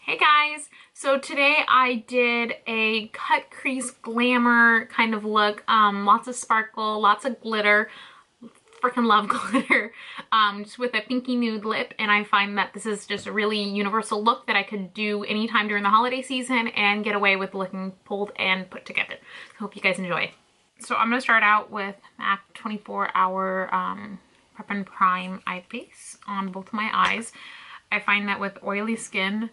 Hey guys, so today I did a cut crease glamour kind of look. Lots of sparkle, lots of glitter. Freaking love glitter. Just with a pinky nude lip, and I find that this is just a really universal look that I could do anytime during the holiday season and get away with looking pulled and put together. I hope you guys enjoy. So I'm going to start out with MAC 24 Hour Prep and Prime Eye Base on both of my eyes. I find that with oily skin,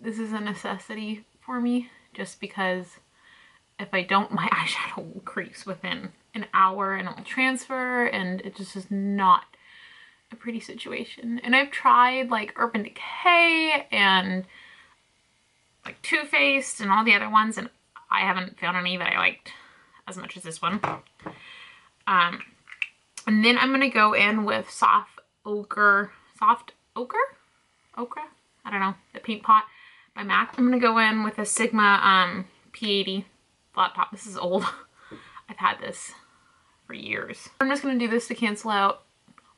this is a necessity for me, just because if I don't, my eyeshadow will crease within an hour and it will transfer, and it just is not a pretty situation. And I've tried like Urban Decay and like Too Faced and all the other ones, and I haven't found any that I liked as much as this one. And then I'm going to go in with Soft Ochre, I don't know, the Paint Pot by MAC. I'm going to go in with a Sigma P80 flat top. This is old. I've had this for years. I'm just going to do this to cancel out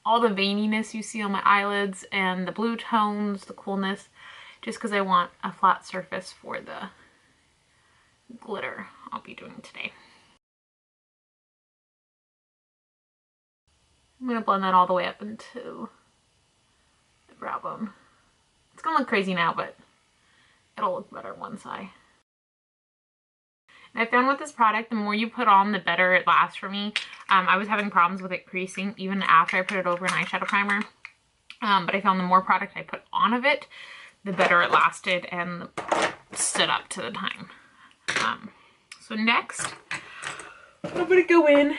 all the veininess you see on my eyelids and the blue tones, the coolness, just because I want a flat surface for the glitter I'll be doing today. I'm going to blend that all the way up into the brow bone. It's going to look crazy now, but it'll look better once I... And I found with this product, the more you put on, the better it lasts for me. I was having problems with it creasing even after I put it over an eyeshadow primer. But I found the more product I put on of it, the better it lasted and stood up to the time. So next, I'm going to go in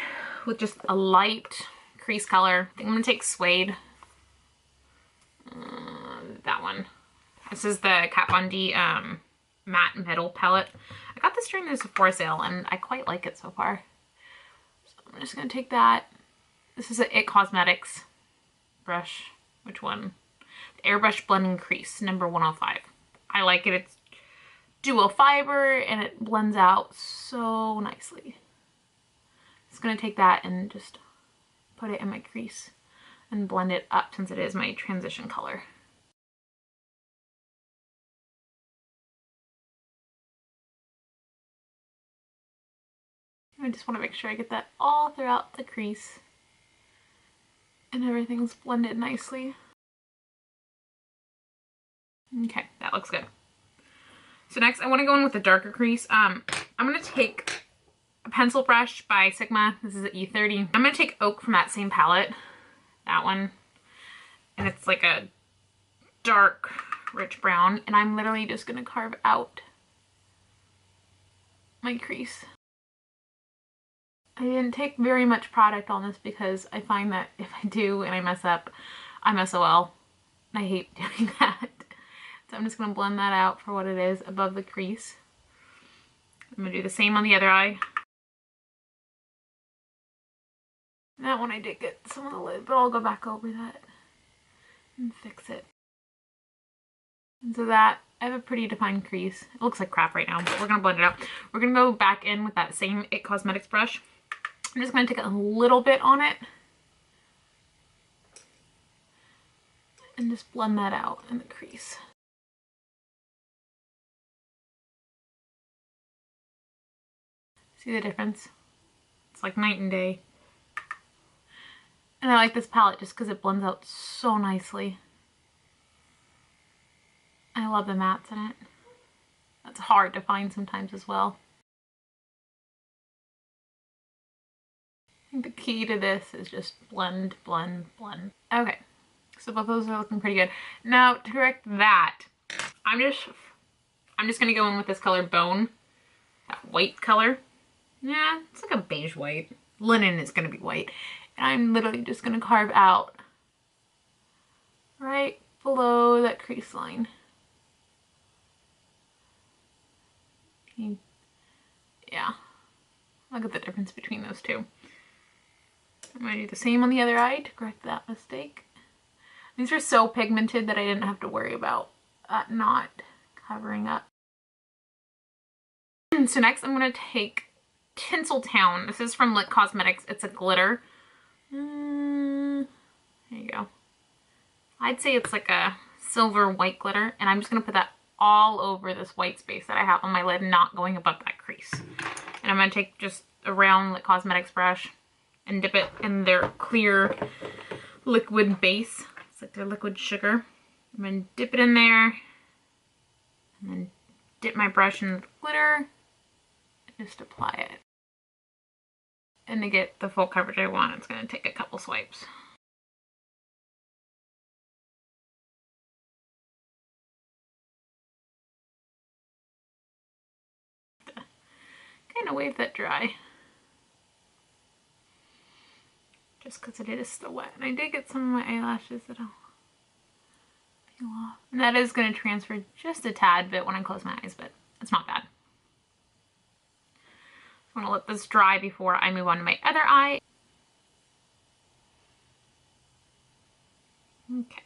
with just a light crease color. I think I'm going to take Suede. That one. This is the Kat Von D matte metal palette. I got this during the Sephora sale and I quite like it so far. So I'm just going to take that. This is a It Cosmetics brush. Which one? The Airbrush Blending Crease, number 105. I like it. It's dual fiber and it blends out so nicely. Just going to take that and just put it in my crease and blend it up since it is my transition color. I just want to make sure I get that all throughout the crease and everything's blended nicely. Okay, that looks good. So next I want to go in with a darker crease. I'm going to take a pencil brush by Sigma. This is an E30. I'm going to take Oak from that same palette. That one. And it's like a dark, rich brown. And I'm literally just going to carve out my crease. I didn't take very much product on this because I find that if I do and I mess up, I'm SOL. I hate doing that. So I'm just going to blend that out for what it is above the crease. I'm going to do the same on the other eye. That one I did get some of the lid, but I'll go back over that and fix it. And so that, I have a pretty defined crease. It looks like crap right now, but we're going to blend it out. We're going to go back in with that same It Cosmetics brush. I'm just going to take a little bit on it and just blend that out in the crease. See the difference? It's like night and day. And I like this palette just because it blends out so nicely. I love the mattes in it. That's hard to find sometimes as well. I think the key to this is just blend, blend, blend. Okay, so both those are looking pretty good. Now to correct that, I'm just gonna go in with this color Bone, that white color. Yeah, it's like a beige white. Linen is gonna be white. And I'm literally just gonna carve out right below that crease line. Yeah, look at the difference between those two. I'm going to do the same on the other eye to correct that mistake. These are so pigmented that I didn't have to worry about not covering up. So next I'm going to take Tinseltown. This is from Lit Cosmetics. It's a glitter. There you go. I'd say it's like a silver white glitter, and I'm just going to put that all over this white space that I have on my lid, not going above that crease. And I'm going to take just a round like cosmetics brush and dip it in their clear liquid base. It's like their liquid sugar. I'm going to dip it in there and then dip my brush in the glitter and just apply it. And to get the full coverage I want, it's going to take a couple swipes. Kind of wave that dry. Just because it is still wet. And I did get some of my eyelashes that I'll peel off. And that is going to transfer just a tad bit when I close my eyes, but it's not bad. I'm going to let this dry before I move on to my other eye. Okay.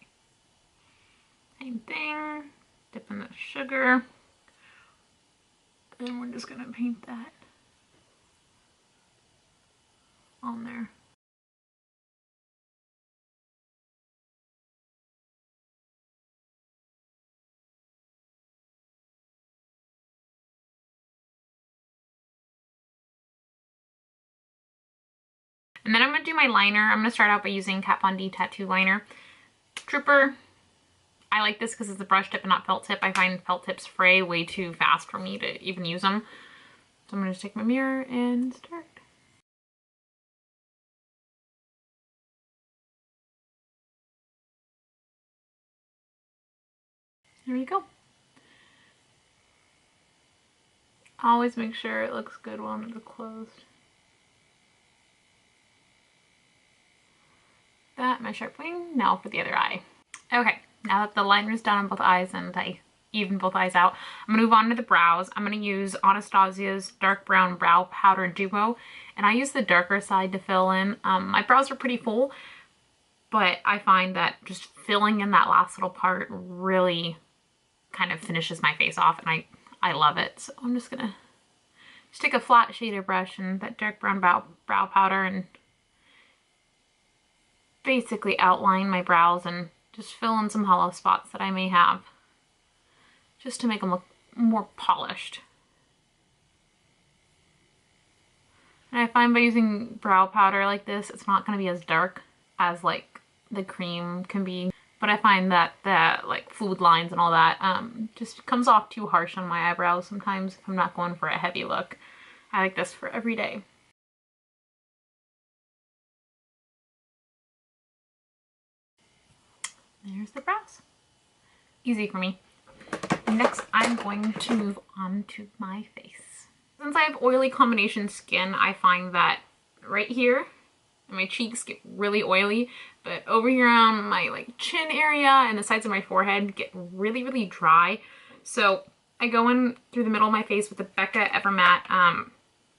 Same thing. Dip in the sugar. And we're just going to paint that on there. And then I'm going to do my liner. I'm going to start out by using Kat Von D Tattoo Liner. Trooper. I like this because it's a brush tip and not felt tip. I find felt tips fray way too fast for me to even use them. So I'm going to just take my mirror and start. There you go. Always make sure it looks good while it's closed. That, my sharp wing. Now for the other eye. Okay, now that the liner is done on both eyes and I even both eyes out, I'm going to move on to the brows. I'm going to use Anastasia's Dark Brown Brow Powder Duo, and I use the darker side to fill in. My brows are pretty full, but I find that just filling in that last little part really kind of finishes my face off, and I love it. So I'm just going to take a flat shader brush and that dark brown brow powder and basically outline my brows and just fill in some hollow spots that I may have, just to make them look more polished. And I find by using brow powder like this, it's not going to be as dark as like the cream can be. But I find that the like fluid lines and all that just comes off too harsh on my eyebrows sometimes if I'm not going for a heavy look. I like this for every day. There's the brows. Easy for me. Next, I'm going to move on to my face. Since I have oily combination skin, I find that right here, my cheeks get really oily, but over here on my like chin area and the sides of my forehead get really, really dry. So I go in through the middle of my face with the Becca Evermatte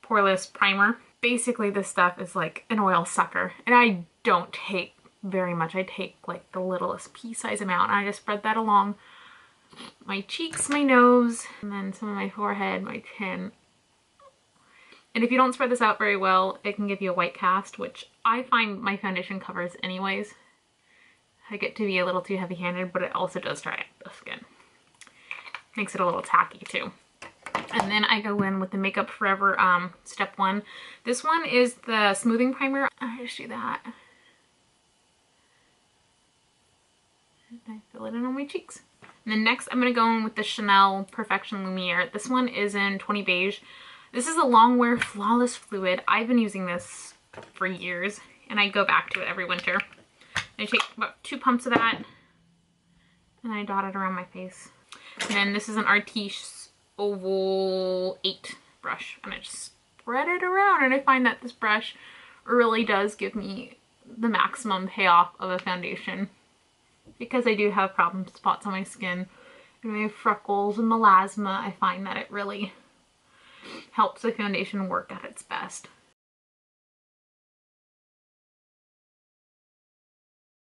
Poreless Primer. Basically, this stuff is like an oil sucker, and I don't take very much. I take like the littlest pea size amount, and I just spread that along my cheeks, my nose, and then some of my forehead, my chin. And if you don't spread this out very well, it can give you a white cast, which I find my foundation covers anyways. I get to be a little too heavy-handed, but it also does dry out the skin. Makes it a little tacky too. And then I go in with the Makeup Forever Step 1. This one is the smoothing primer. I just do that. And I fill it in on my cheeks. And then next I'm going to go in with the Chanel Perfection Lumiere. This one is in 20 Beige. This is a long wear flawless fluid. I've been using this for years and I go back to it every winter. I take about 2 pumps of that and I dot it around my face. And then this is an Artiche Oval 8 brush, and I just spread it around, and I find that this brush really does give me the maximum payoff of a foundation, because I do have problem spots on my skin and I have freckles and melasma. I find that it really helps the foundation work at its best.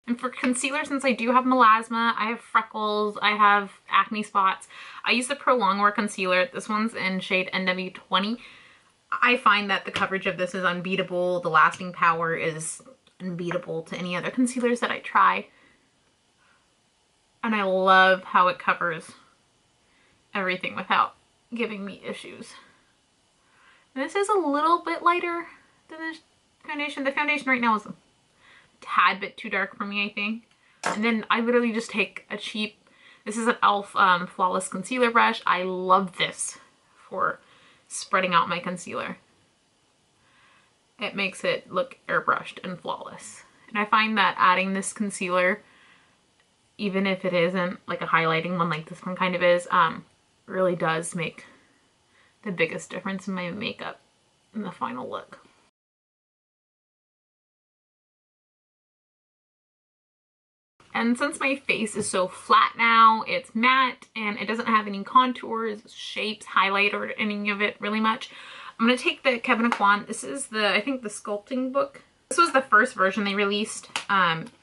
And for concealer, since I do have melasma, I have freckles, I have acne spots, I use the Pro Longwear Concealer. This one's in shade NW20. I find that the coverage of this is unbeatable. The lasting power is unbeatable to any other concealers that I try. And I love how it covers everything without giving me issues. And this is a little bit lighter than the foundation. The foundation right now is a tad bit too dark for me, I think. And then I literally just take a cheap, this is an e.l.f. Flawless Concealer Brush. I love this for spreading out my concealer. It makes it look airbrushed and flawless. And I find that adding this concealer, even if it isn't like a highlighting one like this one kind of is, really does make the biggest difference in my makeup in the final look. And since my face is so flat now, it's matte and it doesn't have any contours, shapes, highlight, or any of it really much, I'm going to take the Kevyn Aucoin. This is the, I think, the sculpting book. This was the first version they released.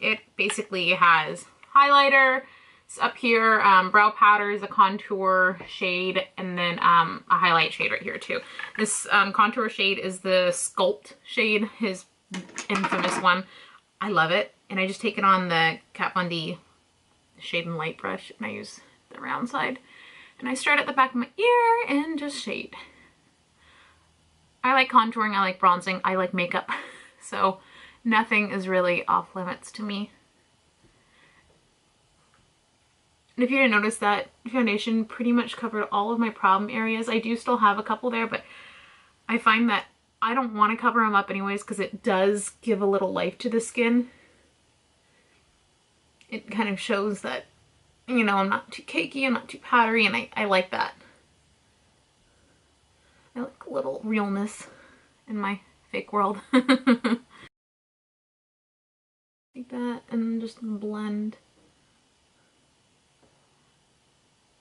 It basically has highlighter, it's up here, brow powder is a contour shade, and then a highlight shade right here too. This contour shade is the Sculpt shade, his infamous one. I love it. And I just take it on the Kat Von D Shade and Light brush, and I use the round side. And I start at the back of my ear and just shade. I like contouring, I like bronzing, I like makeup. So nothing is really off limits to me. And if you didn't notice, that foundation pretty much covered all of my problem areas. I do still have a couple there, but I find that I don't want to cover them up anyways because it does give a little life to the skin. It kind of shows that, you know, I'm not too cakey, I'm not too powdery, and I like that. I like a little realness in my fake world. Like that, and just blend.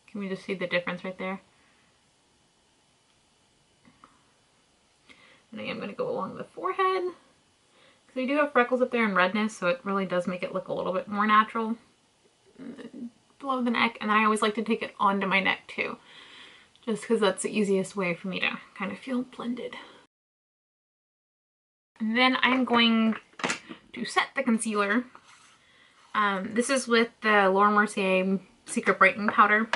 Can we just see the difference right there? And I am going to go along the forehead, because I do have freckles up there and redness, so it really does make it look a little bit more natural. And then below the neck, and then I always like to take it onto my neck too, just because that's the easiest way for me to kind of feel blended. And then I'm going to set the concealer. This is with the Laura Mercier Secret Brightening Powder.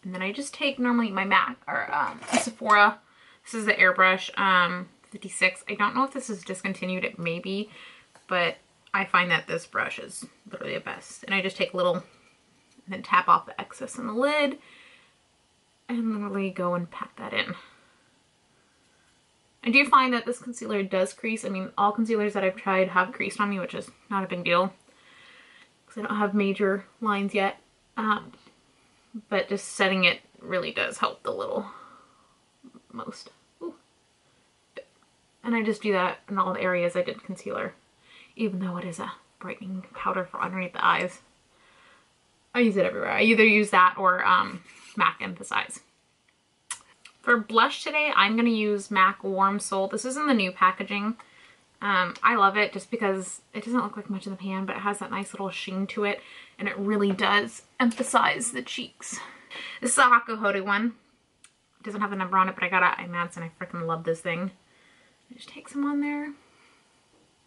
And then I just take normally my MAC or Sephora. This is the airbrush 56. I don't know if this is discontinued, it may be, but I find that this brush is literally the best. And I just take a little and then tap off the excess on the lid and literally go and pack that in. I do find that this concealer does crease. I mean, all concealers that I've tried have creased on me, which is not a big deal because I don't have major lines yet. But just setting it really does help the little most. Ooh. And I just do that in all the areas I did concealer, even though it is a brightening powder for underneath the eyes. I use it everywhere. I either use that or MAC Emphasize. For blush today, I'm going to use MAC Warm Soul. This is in the new packaging. I love it just because it doesn't look like much in the pan, but it has that nice little sheen to it, and it really does emphasize the cheeks. This is a Hakuhodo one. It doesn't have a number on it, but I got it at IMATS and I freaking love this thing. I just take some on there.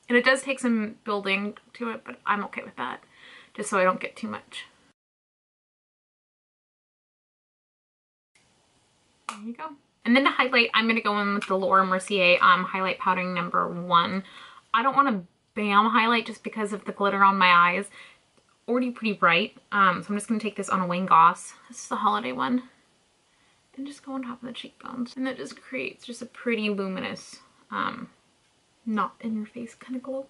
And it does take some building to it, but I'm okay with that, just so I don't get too much. There you go. And then to highlight, I'm going to go in with the Laura Mercier highlight powdering number 1. I don't want to bam highlight just because of the glitter on my eyes. Already pretty bright. So I'm just going to take this on a Wayne Goss. This is the holiday one. And just go on top of the cheekbones. And that just creates just a pretty luminous, not in your face kind of glow.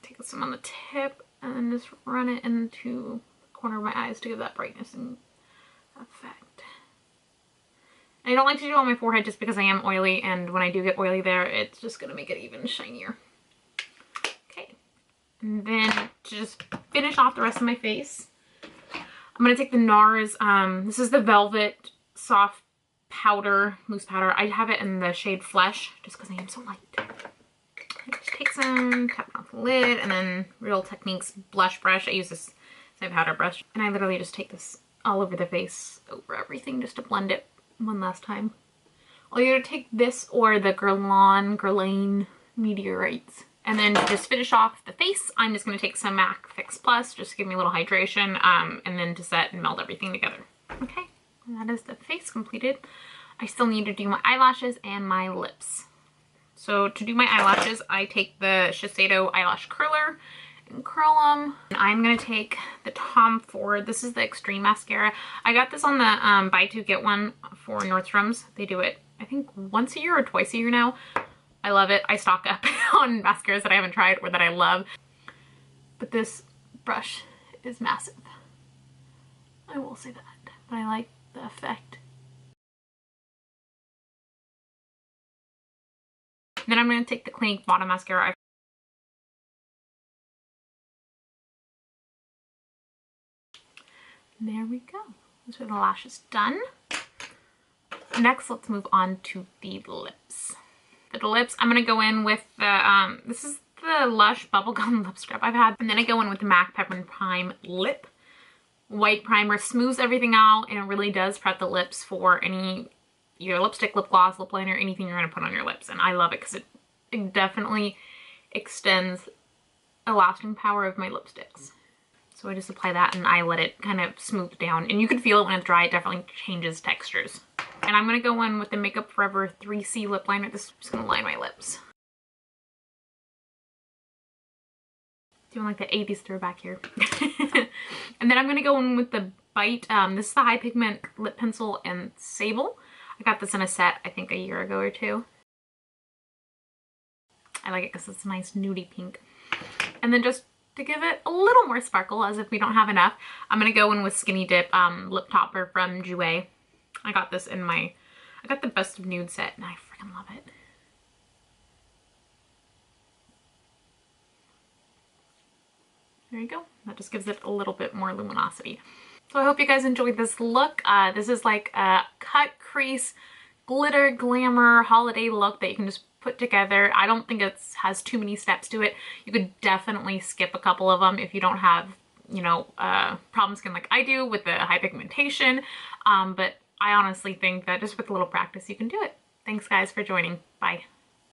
Take some on the tip and then just run it into the corner of my eyes to give that brightness and effect. I don't like to do it on my forehead just because I am oily, and when I do get oily there, it's just going to make it even shinier. Okay. And then to just finish off the rest of my face, I'm going to take the NARS, this is the Velvet Soft Powder, Loose Powder. I have it in the shade Flesh just because I am so light. I just take some, tap it off the lid, and then Real Techniques blush brush. I use this same powder brush, and I literally just take this all over the face, over everything, just to blend it one last time. I'll either take this or the Guerlain Meteorites And then to just finish off the face, I'm just gonna take some MAC Fix Plus, just to give me a little hydration, and then to set and meld everything together. Okay, and that is the face completed. I still need to do my eyelashes and my lips. So to do my eyelashes, I take the Shiseido eyelash curler and curl them. And I'm gonna take the Tom Ford. This is the Extreme Mascara. I got this on the buy two get one for Nordstrom's. They do it, I think, once a year or twice a year now. I love it. I stock up on mascaras that I haven't tried or that I love. But this brush is massive. I will say that. But I like the effect. Then I'm going to take the Clinique Bottom Mascara. There we go. Those are the lashes done. Next, let's move on to the lips. For the lips, I'm going to go in with the, this is the Lush Bubblegum Lip Scrub I've had. And then I go in with the MAC Pepper and Prime Lip White Primer. Smooths everything out, and it really does prep the lips for any, your lipstick, lip gloss, lip liner, anything you're going to put on your lips. And I love it because it definitely extends the lasting power of my lipsticks. So I just apply that and I let it kind of smooth down. And you can feel it when it's dry. It definitely changes textures. And I'm going to go in with the Makeup Forever 3C lip liner. This is just going to line my lips. Doing like the 80s throwback here. And then I'm going to go in with the Bite. This is the High Pigment Lip Pencil in Sable. I got this in a set, I think, a year ago or two. I like it because it's a nice nudie pink. And then just to give it a little more sparkle, as if we don't have enough, I'm going to go in with Skinny Dip Lip Topper from Jouer. I got this in my, I got the Best of Nude set and I freaking love it. There you go. That just gives it a little bit more luminosity. So I hope you guys enjoyed this look. This is like a cut, crease, glitter, glamour, holiday look that you can just put together. I don't think it has too many steps to it. You could definitely skip a couple of them if you don't have, you know, problem skin like I do with the high pigmentation. But I honestly think that just with a little practice, you can do it. Thanks guys for joining. Bye.